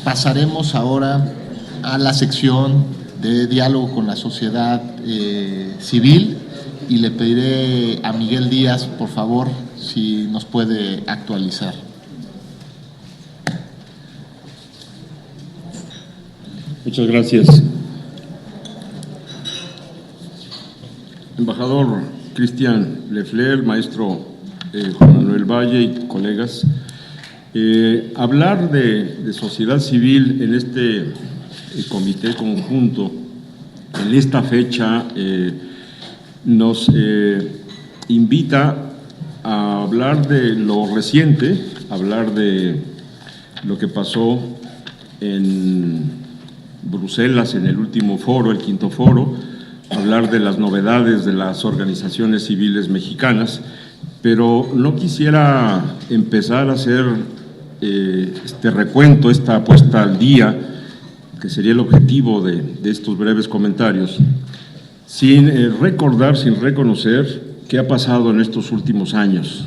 pasaremos ahora a la sección de diálogo con la sociedad civil y le pediré a Miguel Díaz, por favor, si nos puede actualizar. Muchas gracias. Embajador Cristian Lefler, maestro Juan Manuel Valle y colegas, hablar de sociedad civil en este comité conjunto, en esta fecha, nos invita a hablar de lo reciente, hablar de lo que pasó en Bruselas en el último foro, el quinto foro, hablar de las novedades de las organizaciones civiles mexicanas, pero no quisiera empezar a hacer este recuento, esta puesta al día, que sería el objetivo de estos breves comentarios, sin recordar, sin reconocer qué ha pasado en estos últimos años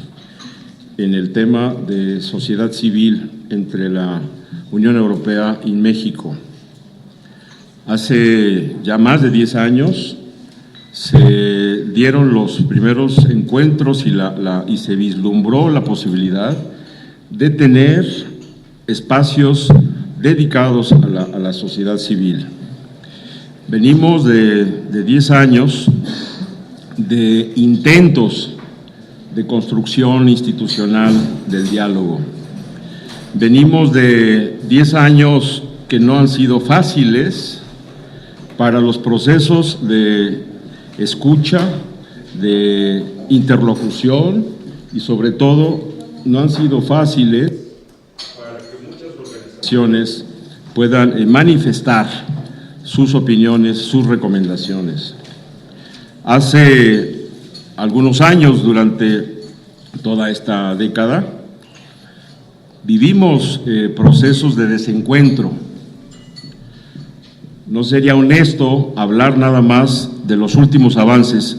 en el tema de sociedad civil entre la Unión Europea y México. Hace ya más de 10 años se dieron los primeros encuentros y se vislumbró la posibilidad de tener espacios dedicados a la sociedad civil. Venimos de 10 años de intentos de construcción institucional del diálogo. Venimos de 10 años que no han sido fáciles para los procesos de escucha, de interlocución y sobre todo no han sido fáciles para que muchas organizaciones puedan manifestar sus opiniones, sus recomendaciones. Hace algunos años, durante toda esta década, vivimos procesos de desencuentro. No sería honesto hablar nada más de los últimos avances,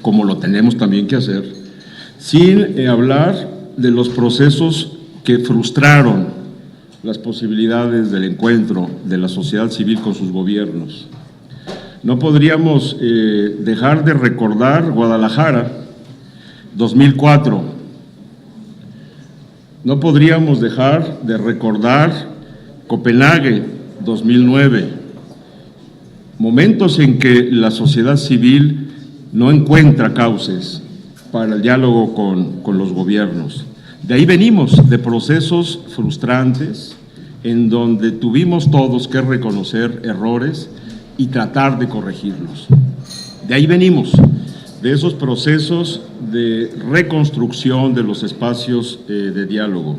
como lo tenemos también que hacer, sin hablar de los procesos que frustraron las posibilidades del encuentro de la sociedad civil con sus gobiernos. No podríamos dejar de recordar Guadalajara, 2004. No podríamos dejar de recordar Copenhague, 2009. Momentos en que la sociedad civil no encuentra cauces para el diálogo con los gobiernos. De ahí venimos, de procesos frustrantes en donde tuvimos todos que reconocer errores y tratar de corregirlos. De ahí venimos, de esos procesos de reconstrucción de los espacios de diálogo.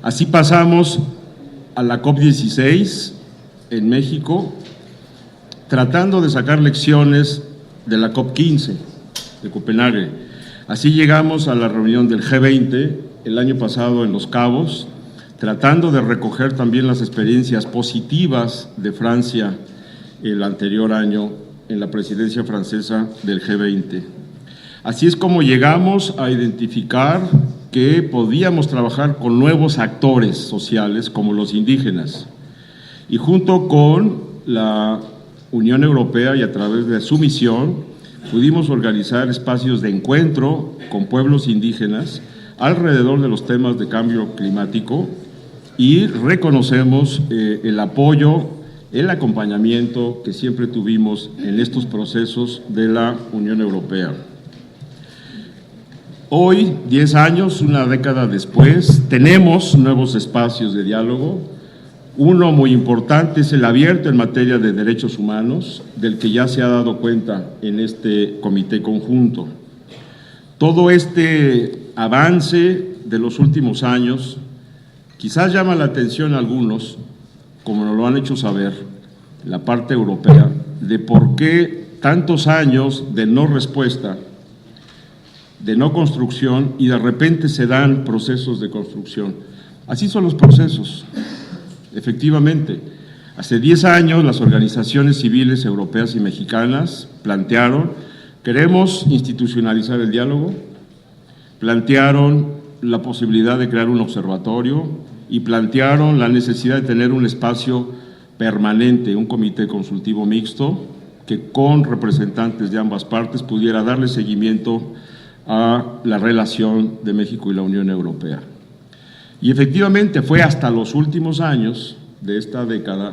Así pasamos a la COP16 en México, tratando de sacar lecciones de la COP15 de Copenhague. Así llegamos a la reunión del G20 el año pasado en Los Cabos, tratando de recoger también las experiencias positivas de Francia el anterior año en la presidencia francesa del G20. Así es como llegamos a identificar que podíamos trabajar con nuevos actores sociales como los indígenas, y junto con la Unión Europea y a través de su misión pudimos organizar espacios de encuentro con pueblos indígenas alrededor de los temas de cambio climático, y reconocemos el apoyo, el acompañamiento que siempre tuvimos en estos procesos de la Unión Europea. Hoy, 10 años, una década después, tenemos nuevos espacios de diálogo. Uno muy importante es el abierto en materia de derechos humanos, del que ya se ha dado cuenta en este comité conjunto. Todo este avance de los últimos años quizás llama la atención a algunos, como nos lo han hecho saber, la parte europea, de por qué tantos años de no respuesta, de no construcción, y de repente se dan procesos de construcción. Así son los procesos. Efectivamente, hace 10 años las organizaciones civiles europeas y mexicanas plantearon: queremos institucionalizar el diálogo, plantearon la posibilidad de crear un observatorio y plantearon la necesidad de tener un espacio permanente, un comité consultivo mixto que con representantes de ambas partes pudiera darle seguimiento a la relación de México y la Unión Europea. Y efectivamente fue hasta los últimos años de esta década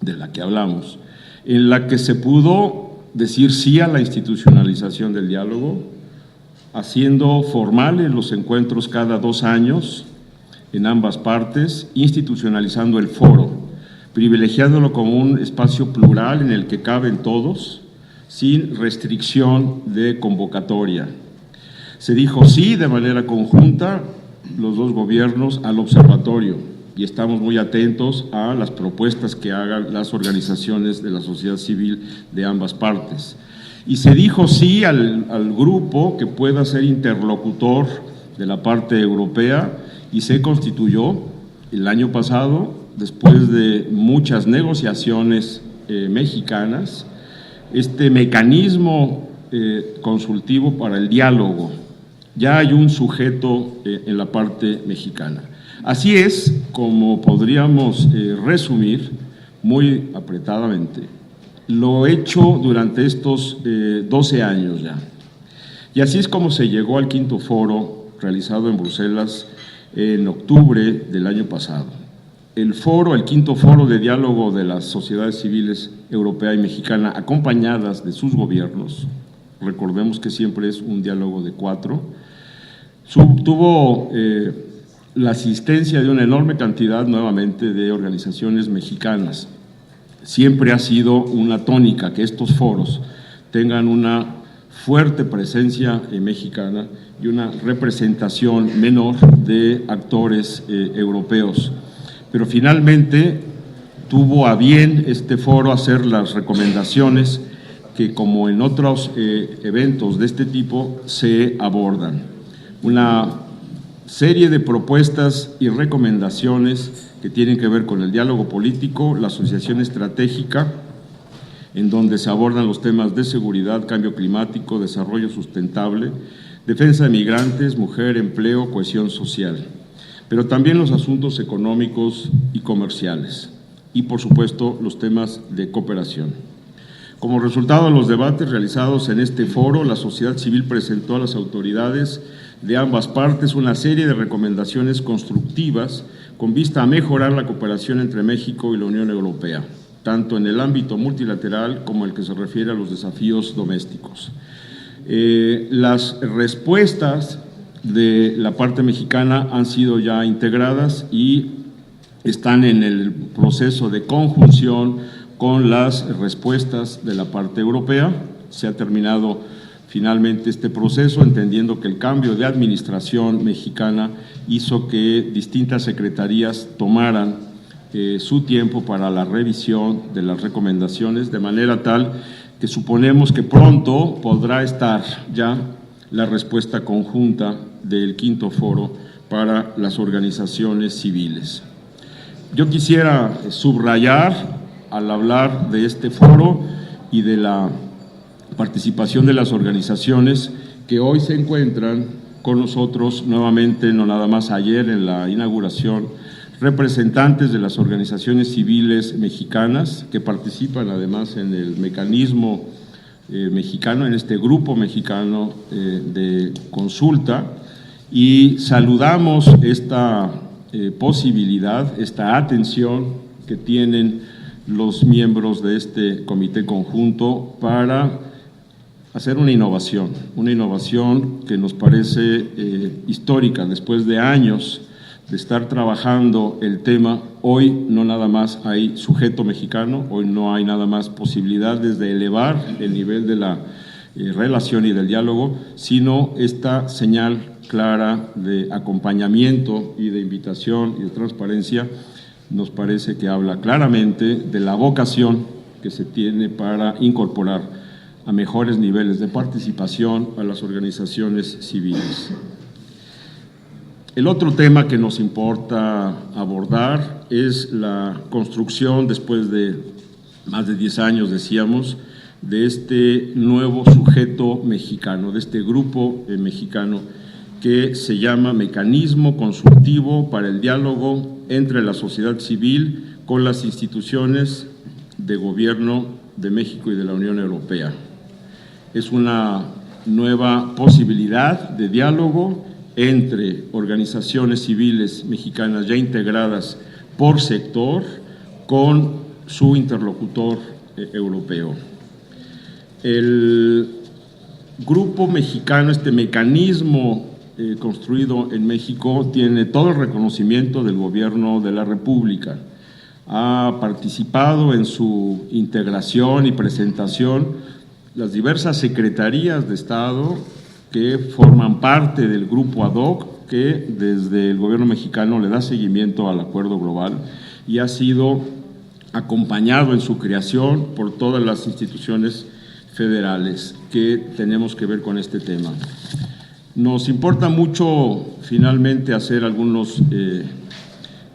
de la que hablamos, en la que se pudo decir sí a la institucionalización del diálogo, haciendo formales los encuentros cada 2 años en ambas partes, institucionalizando el foro, privilegiándolo como un espacio plural en el que caben todos, sin restricción de convocatoria. Se dijo sí de manera conjunta los 2 gobiernos al observatorio y estamos muy atentos a las propuestas que hagan las organizaciones de la sociedad civil de ambas partes. Y se dijo sí al grupo que pueda ser interlocutor de la parte europea y se constituyó el año pasado, después de muchas negociaciones mexicanas, este mecanismo consultivo para el diálogo. Ya hay un sujeto en la parte mexicana. Así es como podríamos resumir muy apretadamente lo hecho durante estos 12 años ya. Y así es como se llegó al 5º foro realizado en Bruselas en octubre del año pasado. El 5º foro de diálogo de las sociedades civiles europea y mexicana acompañadas de sus gobiernos, recordemos que siempre es un diálogo de 4, tuvo la asistencia de una enorme cantidad nuevamente de organizaciones mexicanas. Siempre ha sido una tónica que estos foros tengan una fuerte presencia mexicana y una representación menor de actores europeos. Pero finalmente tuvo a bien este foro hacer las recomendaciones que, como en otros eventos de este tipo, se abordan. Una serie de propuestas y recomendaciones que tienen que ver con el diálogo político, la asociación estratégica, en donde se abordan los temas de seguridad, cambio climático, desarrollo sustentable, defensa de migrantes, mujer, empleo, cohesión social, pero también los asuntos económicos y comerciales y, por supuesto, los temas de cooperación. Como resultado de los debates realizados en este foro, la sociedad civil presentó a las autoridades de ambas partes una serie de recomendaciones constructivas con vista a mejorar la cooperación entre México y la Unión Europea, tanto en el ámbito multilateral como el que se refiere a los desafíos domésticos. Las respuestas de la parte mexicana han sido ya integradas y están en el proceso de conjunción con las respuestas de la parte europea. Se ha terminado finalmente este proceso, entendiendo que el cambio de administración mexicana hizo que distintas secretarías tomaran su tiempo para la revisión de las recomendaciones, de manera tal que suponemos que pronto podrá estar ya la respuesta conjunta del 5º foro para las organizaciones civiles. Yo quisiera subrayar, al hablar de este foro y de la participación de las organizaciones que hoy se encuentran con nosotros nuevamente, no nada más ayer en la inauguración, representantes de las organizaciones civiles mexicanas que participan además en el mecanismo mexicano, en este grupo mexicano de consulta, y saludamos esta posibilidad, esta atención que tienen los miembros de este comité conjunto para hacer una innovación que nos parece histórica. Después de años de estar trabajando el tema, hoy no nada más hay sujeto mexicano, hoy no hay nada más posibilidades de elevar el nivel de la relación y del diálogo, sino esta señal clara de acompañamiento y de invitación y de transparencia nos parece que habla claramente de la vocación que se tiene para incorporar a mejores niveles de participación a las organizaciones civiles. El otro tema que nos importa abordar es la construcción, después de más de 10 años, decíamos, de este nuevo sujeto mexicano, de este grupo mexicano que se llama Mecanismo Consultivo para el Diálogo entre la Sociedad Civil con las instituciones de gobierno de México y de la Unión Europea. Es una nueva posibilidad de diálogo entre organizaciones civiles mexicanas ya integradas por sector con su interlocutor europeo. El grupo mexicano, este mecanismo construido en México, tiene todo el reconocimiento del gobierno de la República. Ha participado en su integración y presentación las diversas secretarías de Estado que forman parte del grupo ad hoc que desde el gobierno mexicano le da seguimiento al acuerdo global y ha sido acompañado en su creación por todas las instituciones federales que tenemos que ver con este tema. Nos importa mucho finalmente hacer algunos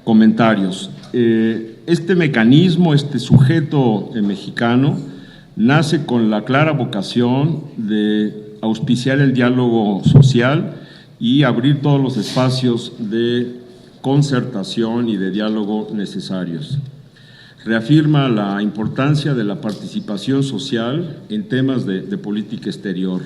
comentarios. Este mecanismo, este sujeto mexicano, nace con la clara vocación de auspiciar el diálogo social y abrir todos los espacios de concertación y de diálogo necesarios. Reafirma la importancia de la participación social en temas de política exterior,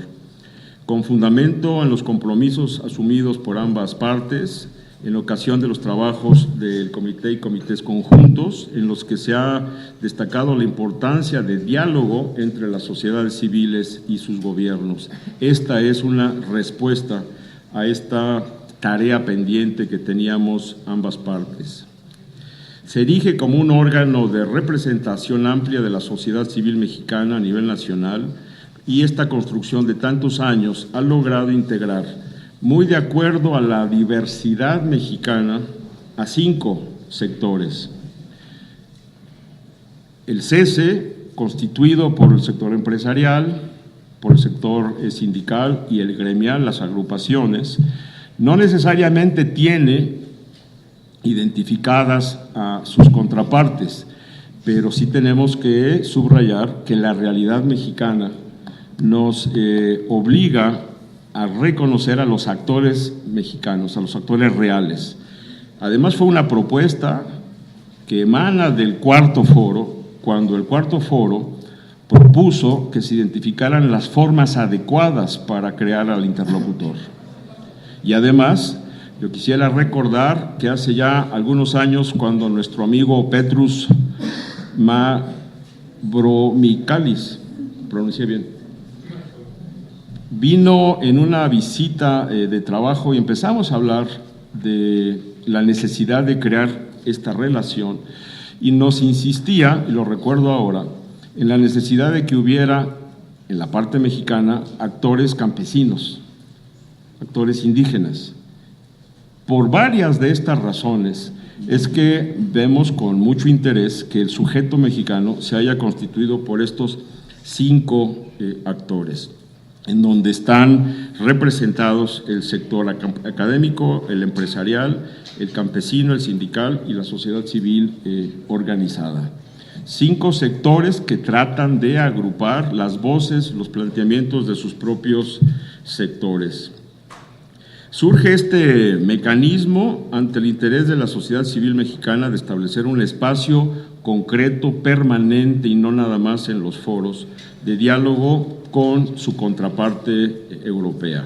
con fundamento en los compromisos asumidos por ambas partes en ocasión de los trabajos del comité y comités conjuntos, en los que se ha destacado la importancia de diálogo entre las sociedades civiles y sus gobiernos. Esta es una respuesta a esta tarea pendiente que teníamos ambas partes. Se erige como un órgano de representación amplia de la sociedad civil mexicana a nivel nacional y esta construcción de tantos años ha logrado integrar, muy de acuerdo a la diversidad mexicana, a 5 sectores. El CESE, constituido por el sector empresarial, por el sector sindical y el gremial, las agrupaciones, no necesariamente tiene identificadas a sus contrapartes, pero sí tenemos que subrayar que la realidad mexicana nos obliga a reconocer a los actores mexicanos, a los actores reales. Además fue una propuesta que emana del Cuarto Foro, cuando el Cuarto Foro propuso que se identificaran las formas adecuadas para crear al interlocutor. Y además, yo quisiera recordar que hace ya algunos años, cuando nuestro amigo Petrus Mavromichalis, pronuncié bien, vino en una visita de trabajo y empezamos a hablar de la necesidad de crear esta relación y nos insistía, y lo recuerdo ahora, en la necesidad de que hubiera en la parte mexicana actores campesinos, actores indígenas. Por varias de estas razones es que vemos con mucho interés que el sujeto mexicano se haya constituido por estos 5 actores, en donde están representados el sector académico, el empresarial, el campesino, el sindical y la sociedad civil organizada. 5 sectores que tratan de agrupar las voces, los planteamientos de sus propios sectores. Surge este mecanismo ante el interés de la sociedad civil mexicana de establecer un espacio concreto, permanente y no nada más en los foros, de diálogo con su contraparte europea.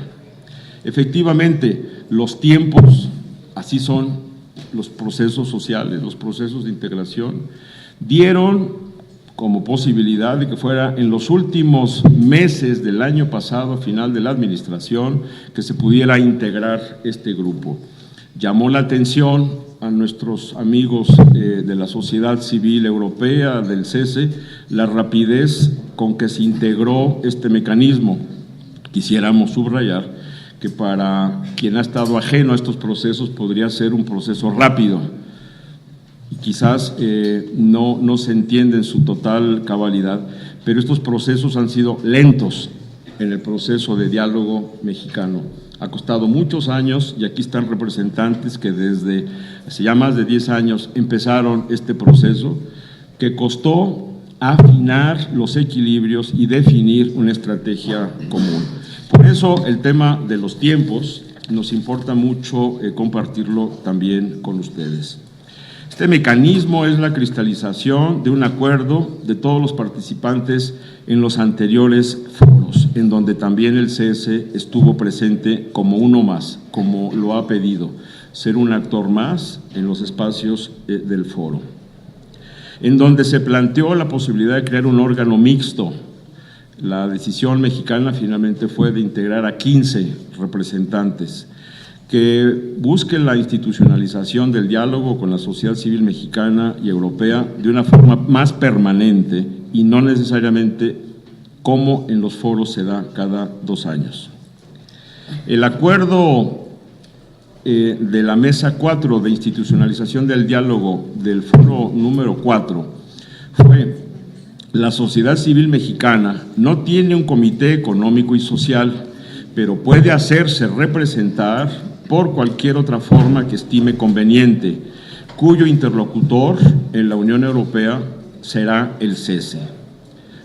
Efectivamente, los tiempos, así son los procesos sociales, los procesos de integración, dieron como posibilidad de que fuera en los últimos meses del año pasado, a final de la administración, que se pudiera integrar este grupo. Llamó la atención a nuestros amigos de la sociedad civil europea, del CESE, la rapidez con que se integró este mecanismo. Quisiéramos subrayar que para quien ha estado ajeno a estos procesos podría ser un proceso rápido, quizás no se entiende en su total cabalidad, pero estos procesos han sido lentos en el proceso de diálogo mexicano. Ha costado muchos años y aquí están representantes que desde hace ya más de 10 años empezaron este proceso, que costó afinar los equilibrios y definir una estrategia común. Por eso el tema de los tiempos nos importa mucho compartirlo también con ustedes. Este mecanismo es la cristalización de un acuerdo de todos los participantes en los anteriores foros, en donde también el CS estuvo presente como uno más, como lo ha pedido, ser un actor más en los espacios del foro, en donde se planteó la posibilidad de crear un órgano mixto. La decisión mexicana finalmente fue de integrar a 15 representantes que busquen la institucionalización del diálogo con la sociedad civil mexicana y europea de una forma más permanente y no necesariamente como en los foros se da cada 2 años. El acuerdo de la Mesa 4 de institucionalización del diálogo del foro número 4 fue: la sociedad civil mexicana no tiene un comité económico y social, pero puede hacerse representar por cualquier otra forma que estime conveniente, cuyo interlocutor en la Unión Europea será el CS.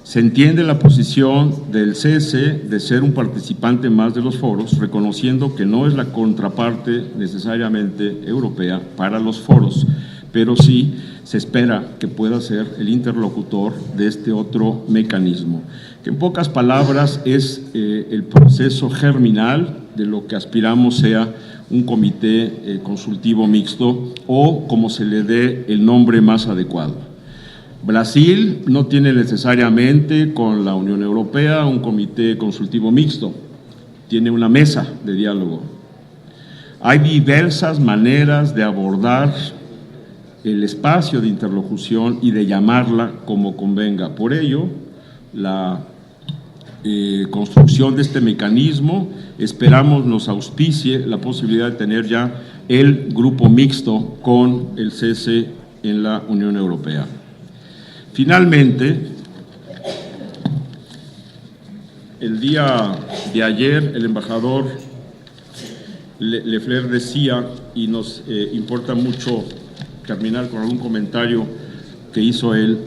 Se entiende la posición del CS de ser un participante más de los foros, reconociendo que no es la contraparte necesariamente europea para los foros, pero sí se espera que pueda ser el interlocutor de este otro mecanismo, que en pocas palabras es el proceso germinal de lo que aspiramos sea un comité consultivo mixto o como se le dé el nombre más adecuado. Brasil no tiene necesariamente con la Unión Europea un comité consultivo mixto, tiene una mesa de diálogo. Hay diversas maneras de abordar el espacio de interlocución y de llamarla como convenga. Por ello, la construcción de este mecanismo esperamos nos auspicie la posibilidad de tener ya el grupo mixto con el CS en la Unión Europea. Finalmente, el día de ayer el embajador Lefler decía, y nos importa mucho terminar con algún comentario que hizo él,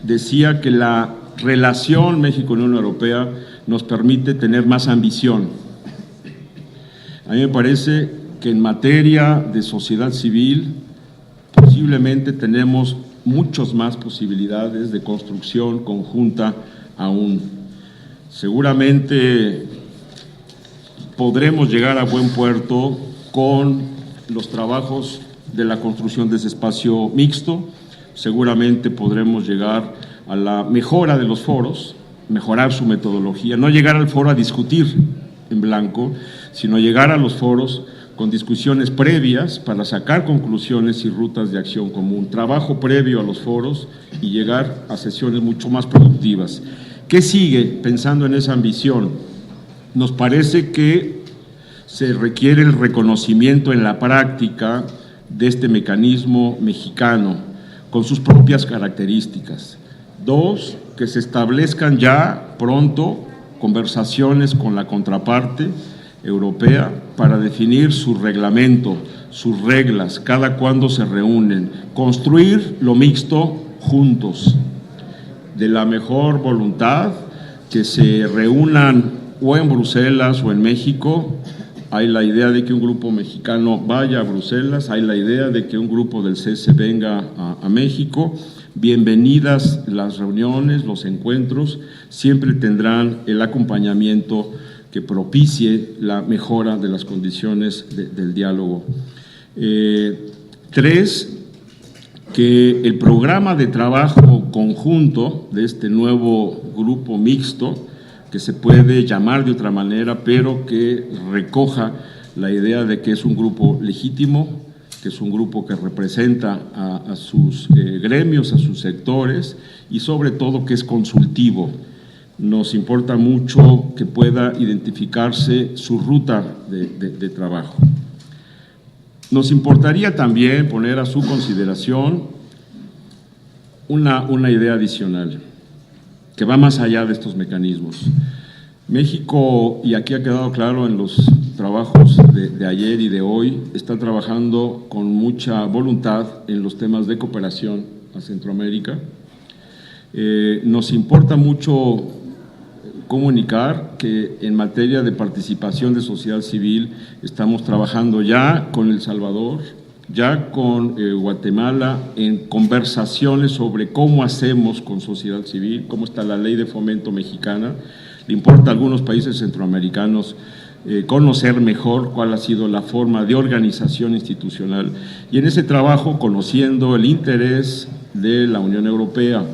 decía que la relación México-Unión Europea nos permite tener más ambición. A mí me parece que en materia de sociedad civil posiblemente tenemos muchas más posibilidades de construcción conjunta aún. Seguramente podremos llegar a buen puerto con los trabajos de la construcción de ese espacio mixto. Seguramente podremos llegar a la mejora de los foros, mejorar su metodología, no llegar al foro a discutir en blanco, sino llegar a los foros con discusiones previas para sacar conclusiones y rutas de acción común, trabajo previo a los foros y llegar a sesiones mucho más productivas. ¿Qué sigue pensando en esa ambición? Nos parece que se requiere el reconocimiento en la práctica de este mecanismo mexicano con sus propias características. 2, que se establezcan ya pronto conversaciones con la contraparte europea para definir su reglamento, sus reglas, cada cuándo se reúnen, construir lo mixto juntos, de la mejor voluntad, que se reúnan o en Bruselas o en México. Hay la idea de que un grupo mexicano vaya a Bruselas, hay la idea de que un grupo del CS venga a México. Bienvenidas las reuniones, los encuentros, siempre tendrán el acompañamiento que propicie la mejora de las condiciones del diálogo. 3, que el programa de trabajo conjunto de este nuevo grupo mixto, que se puede llamar de otra manera, pero que recoja la idea de que es un grupo legítimo, que es un grupo que representa a sus gremios, a sus sectores y sobre todo que es consultivo. Nos importa mucho que pueda identificarse su ruta de trabajo. Nos importaría también poner a su consideración una idea adicional que va más allá de estos mecanismos. México, y aquí ha quedado claro en los trabajos de ayer y de hoy, está trabajando con mucha voluntad en los temas de cooperación a Centroamérica. Nos importa mucho comunicar que en materia de participación de sociedad civil estamos trabajando ya con El Salvador, ya con Guatemala, en conversaciones sobre cómo hacemos con sociedad civil, cómo está la ley de fomento mexicana. Le importa a algunos países centroamericanos conocer mejor cuál ha sido la forma de organización institucional y en ese trabajo, conociendo el interés de la Unión Europea,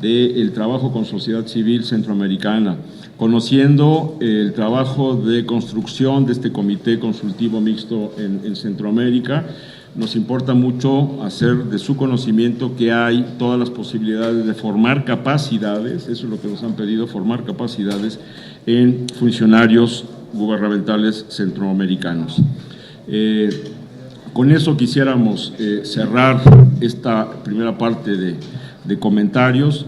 del trabajo con sociedad civil centroamericana, conociendo el trabajo de construcción de este comité consultivo mixto en Centroamérica, nos importa mucho hacer de su conocimiento que hay todas las posibilidades de formar capacidades, eso es lo que nos han pedido, formar capacidades en funcionarios gubernamentales centroamericanos. Con eso quisiéramos cerrar esta primera parte de comentarios,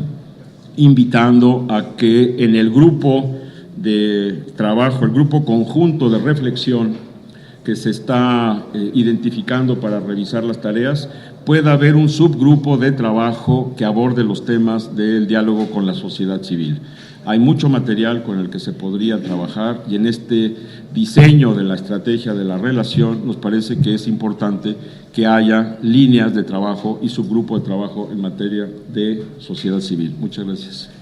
invitando a que en el grupo de trabajo, el grupo conjunto de reflexión que se está identificando para revisar las tareas, pueda haber un subgrupo de trabajo que aborde los temas del diálogo con la sociedad civil. Hay mucho material con el que se podría trabajar y en este diseño de la estrategia de la relación nos parece que es importante que haya líneas de trabajo y subgrupo de trabajo en materia de sociedad civil. Muchas gracias.